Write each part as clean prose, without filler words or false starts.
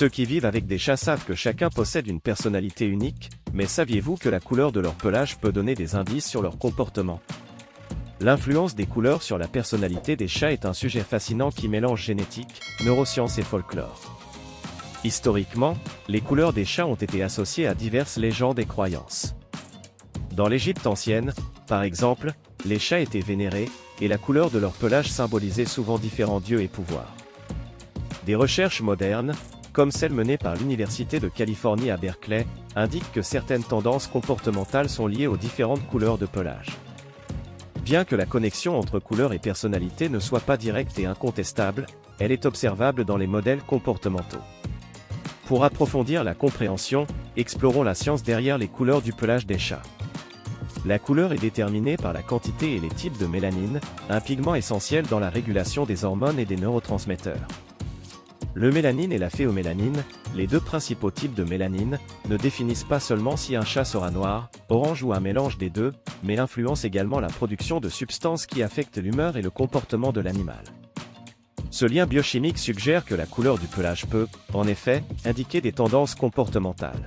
Ceux qui vivent avec des chats savent que chacun possède une personnalité unique, mais saviez-vous que la couleur de leur pelage peut donner des indices sur leur comportement? L'influence des couleurs sur la personnalité des chats est un sujet fascinant qui mélange génétique, neurosciences et folklore. Historiquement, les couleurs des chats ont été associées à diverses légendes et croyances. Dans l'Égypte ancienne, par exemple, les chats étaient vénérés, et la couleur de leur pelage symbolisait souvent différents dieux et pouvoirs. Des recherches modernes, comme celles menées par l'Université de Californie à Berkeley, indiquent que certaines tendances comportementales sont liées aux différentes couleurs de pelage. Bien que la connexion entre couleur et personnalité ne soit pas directe et incontestable, elle est observable dans les modèles comportementaux. Pour approfondir la compréhension, explorons la science derrière les couleurs du pelage des chats. La couleur est déterminée par la quantité et les types de mélanine, un pigment essentiel dans la régulation des hormones et des neurotransmetteurs. Le mélanine et la phéomélanine, les deux principaux types de mélanine, ne définissent pas seulement si un chat sera noir, orange ou un mélange des deux, mais influencent également la production de substances qui affectent l'humeur et le comportement de l'animal. Ce lien biochimique suggère que la couleur du pelage peut, en effet, indiquer des tendances comportementales.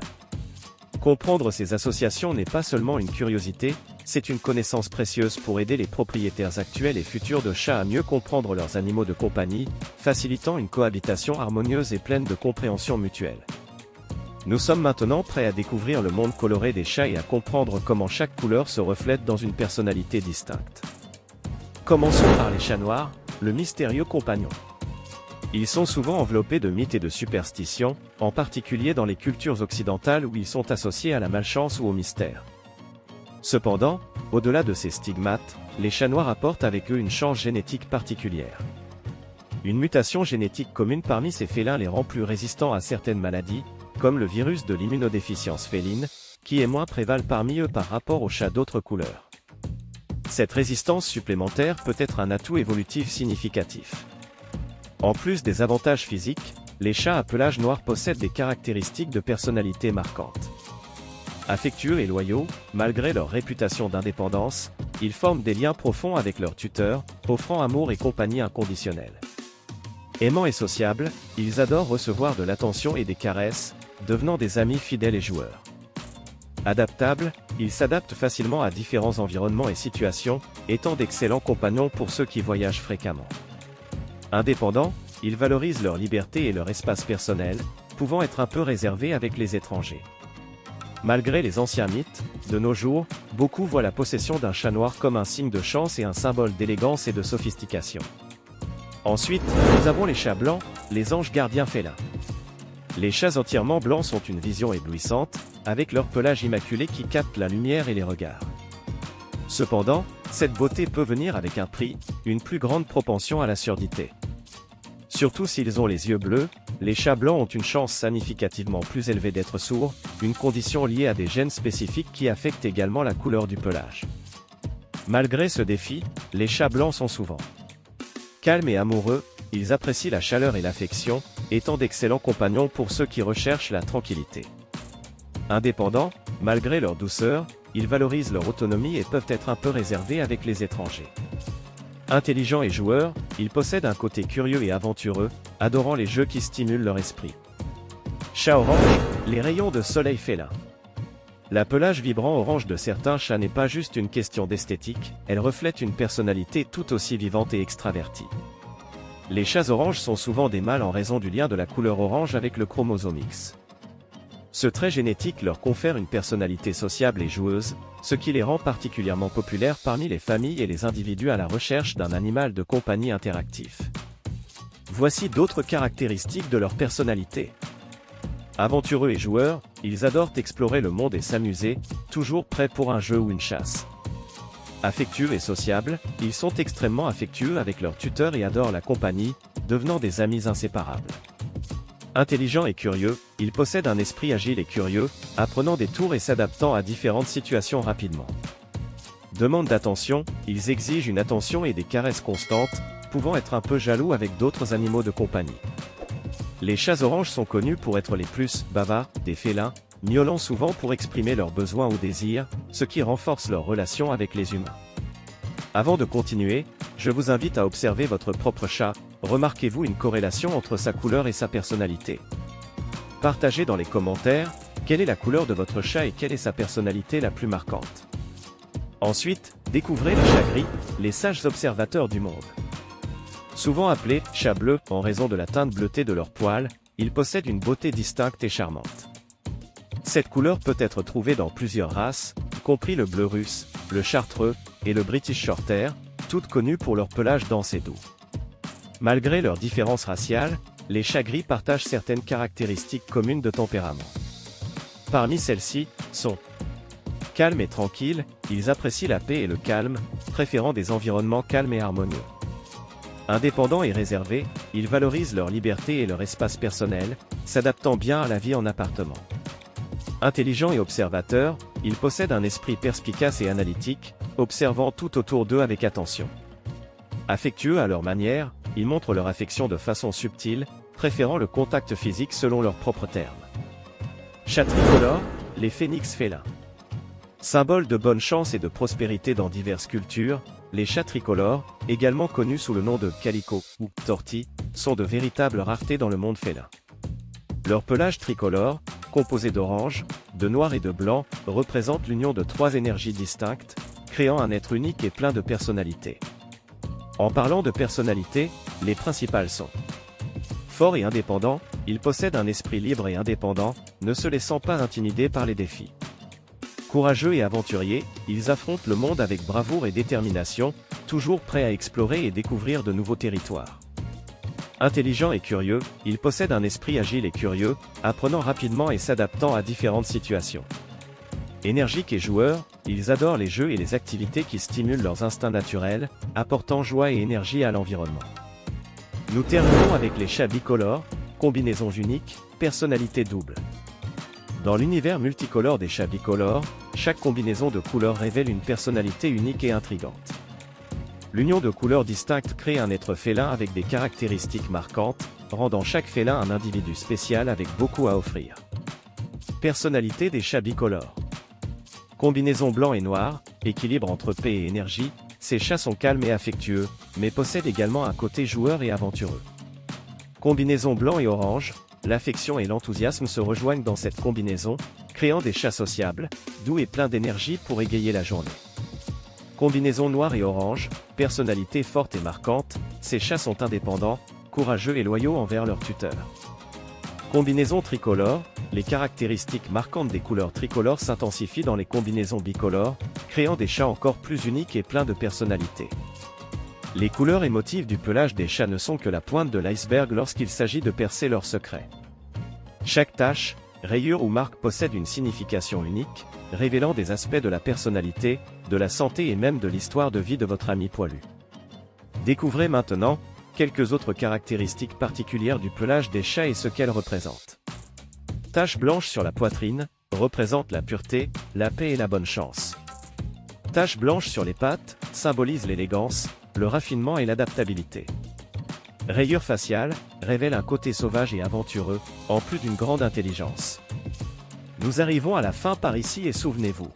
Comprendre ces associations n'est pas seulement une curiosité, c'est une connaissance précieuse pour aider les propriétaires actuels et futurs de chats à mieux comprendre leurs animaux de compagnie, facilitant une cohabitation harmonieuse et pleine de compréhension mutuelle. Nous sommes maintenant prêts à découvrir le monde coloré des chats et à comprendre comment chaque couleur se reflète dans une personnalité distincte. Commençons par les chats noirs, le mystérieux compagnon. Ils sont souvent enveloppés de mythes et de superstitions, en particulier dans les cultures occidentales où ils sont associés à la malchance ou au mystère. Cependant, au-delà de ces stigmates, les chats noirs apportent avec eux une chance génétique particulière. Une mutation génétique commune parmi ces félins les rend plus résistants à certaines maladies, comme le virus de l'immunodéficience féline, qui est moins prévalent parmi eux par rapport aux chats d'autres couleurs. Cette résistance supplémentaire peut être un atout évolutif significatif. En plus des avantages physiques, les chats à pelage noir possèdent des caractéristiques de personnalité marquantes. Affectueux et loyaux, malgré leur réputation d'indépendance, ils forment des liens profonds avec leurs tuteurs, offrant amour et compagnie inconditionnelle. Aimants et sociables, ils adorent recevoir de l'attention et des caresses, devenant des amis fidèles et joueurs. Adaptables, ils s'adaptent facilement à différents environnements et situations, étant d'excellents compagnons pour ceux qui voyagent fréquemment. Indépendants, ils valorisent leur liberté et leur espace personnel, pouvant être un peu réservés avec les étrangers. Malgré les anciens mythes, de nos jours, beaucoup voient la possession d'un chat noir comme un signe de chance et un symbole d'élégance et de sophistication. Ensuite, nous avons les chats blancs, les anges gardiens félins. Les chats entièrement blancs sont une vision éblouissante, avec leur pelage immaculé qui capte la lumière et les regards. Cependant, cette beauté peut venir avec un prix, une plus grande propension à la surdité. Surtout s'ils ont les yeux bleus, les chats blancs ont une chance significativement plus élevée d'être sourds, une condition liée à des gènes spécifiques qui affectent également la couleur du pelage. Malgré ce défi, les chats blancs sont souvent calmes et amoureux, ils apprécient la chaleur et l'affection, étant d'excellents compagnons pour ceux qui recherchent la tranquillité. Indépendants, malgré leur douceur, ils valorisent leur autonomie et peuvent être un peu réservés avec les étrangers. Intelligents et joueurs, ils possèdent un côté curieux et aventureux, adorant les jeux qui stimulent leur esprit. Chat orange, les rayons de soleil félin. La pelage vibrant orange de certains chats n'est pas juste une question d'esthétique, elle reflète une personnalité tout aussi vivante et extravertie. Les chats oranges sont souvent des mâles en raison du lien de la couleur orange avec le chromosome X. Ce trait génétique leur confère une personnalité sociable et joueuse, ce qui les rend particulièrement populaires parmi les familles et les individus à la recherche d'un animal de compagnie interactif. Voici d'autres caractéristiques de leur personnalité. Aventureux et joueurs, ils adorent explorer le monde et s'amuser, toujours prêts pour un jeu ou une chasse. Affectueux et sociables, ils sont extrêmement affectueux avec leurs tuteurs et adorent la compagnie, devenant des amis inséparables. Intelligents et curieux, ils possèdent un esprit agile et curieux, apprenant des tours et s'adaptant à différentes situations rapidement. Demandent d'attention, ils exigent une attention et des caresses constantes, pouvant être un peu jaloux avec d'autres animaux de compagnie. Les chats oranges sont connus pour être les plus bavards des félins, miaulant souvent pour exprimer leurs besoins ou désirs, ce qui renforce leur relation avec les humains. Avant de continuer, je vous invite à observer votre propre chat. Remarquez-vous une corrélation entre sa couleur et sa personnalité? Partagez dans les commentaires quelle est la couleur de votre chat et quelle est sa personnalité la plus marquante. Ensuite, découvrez les chats gris, les sages observateurs du monde. Souvent appelés chats bleus en raison de la teinte bleutée de leurs poils, ils possèdent une beauté distincte et charmante. Cette couleur peut être trouvée dans plusieurs races, y compris le bleu russe, le chartreux et le British Shorthair, toutes connues pour leur pelage dense et doux. Malgré leurs différences raciales, les chats gris partagent certaines caractéristiques communes de tempérament. Parmi celles-ci, sont calmes et tranquilles, ils apprécient la paix et le calme, préférant des environnements calmes et harmonieux. Indépendants et réservés, ils valorisent leur liberté et leur espace personnel, s'adaptant bien à la vie en appartement. Intelligents et observateurs, ils possèdent un esprit perspicace et analytique, observant tout autour d'eux avec attention. Affectueux à leur manière, ils montrent leur affection de façon subtile, préférant le contact physique selon leurs propres termes. Chats tricolores, les phénix félins. Symbole de bonne chance et de prospérité dans diverses cultures, les chats tricolores, également connus sous le nom de calico ou tortie, sont de véritables raretés dans le monde félin. Leur pelage tricolore, composé d'orange, de noir et de blanc, représente l'union de trois énergies distinctes, créant un être unique et plein de personnalité. En parlant de personnalité, les principales sont forts et indépendants, ils possèdent un esprit libre et indépendant, ne se laissant pas intimider par les défis. Courageux et aventuriers, ils affrontent le monde avec bravoure et détermination, toujours prêts à explorer et découvrir de nouveaux territoires. Intelligents et curieux, ils possèdent un esprit agile et curieux, apprenant rapidement et s'adaptant à différentes situations. Énergiques et joueurs, ils adorent les jeux et les activités qui stimulent leurs instincts naturels, apportant joie et énergie à l'environnement. Nous terminons avec les chats bicolores, combinaisons uniques, personnalité double. Dans l'univers multicolore des chats bicolores, chaque combinaison de couleurs révèle une personnalité unique et intrigante. L'union de couleurs distinctes crée un être félin avec des caractéristiques marquantes, rendant chaque félin un individu spécial avec beaucoup à offrir. Personnalité des chats bicolores. Combinaison blanc et noir, équilibre entre paix et énergie, ces chats sont calmes et affectueux, mais possèdent également un côté joueur et aventureux. Combinaison blanc et orange, l'affection et l'enthousiasme se rejoignent dans cette combinaison, créant des chats sociables, doux et pleins d'énergie pour égayer la journée. Combinaison noir et orange, personnalité forte et marquante, ces chats sont indépendants, courageux et loyaux envers leur tuteur. Combinaison tricolore, les caractéristiques marquantes des couleurs tricolores s'intensifient dans les combinaisons bicolores, créant des chats encore plus uniques et pleins de personnalité. Les couleurs et motifs du pelage des chats ne sont que la pointe de l'iceberg lorsqu'il s'agit de percer leurs secrets. Chaque tache, rayure ou marque possède une signification unique, révélant des aspects de la personnalité, de la santé et même de l'histoire de vie de votre ami poilu. Découvrez maintenant quelques autres caractéristiques particulières du pelage des chats et ce qu'elles représentent. Tache blanche sur la poitrine, représente la pureté, la paix et la bonne chance. Tache blanche sur les pattes, symbolise l'élégance, le raffinement et l'adaptabilité. Rayure faciale, révèle un côté sauvage et aventureux, en plus d'une grande intelligence. Nous arrivons à la fin par ici et souvenez-vous.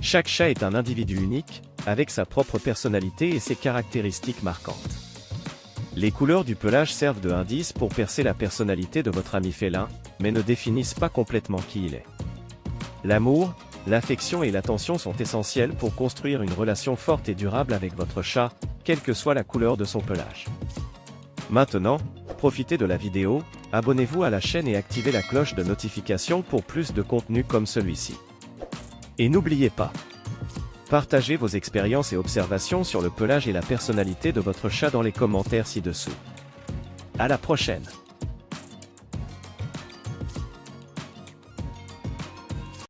Chaque chat est un individu unique, avec sa propre personnalité et ses caractéristiques marquantes. Les couleurs du pelage servent de indice pour percer la personnalité de votre ami félin, mais ne définissent pas complètement qui il est. L'amour, l'affection et l'attention sont essentiels pour construire une relation forte et durable avec votre chat, quelle que soit la couleur de son pelage. Maintenant, profitez de la vidéo, abonnez-vous à la chaîne et activez la cloche de notification pour plus de contenu comme celui-ci. Et n'oubliez pas, partagez vos expériences et observations sur le pelage et la personnalité de votre chat dans les commentaires ci-dessous. À la prochaine!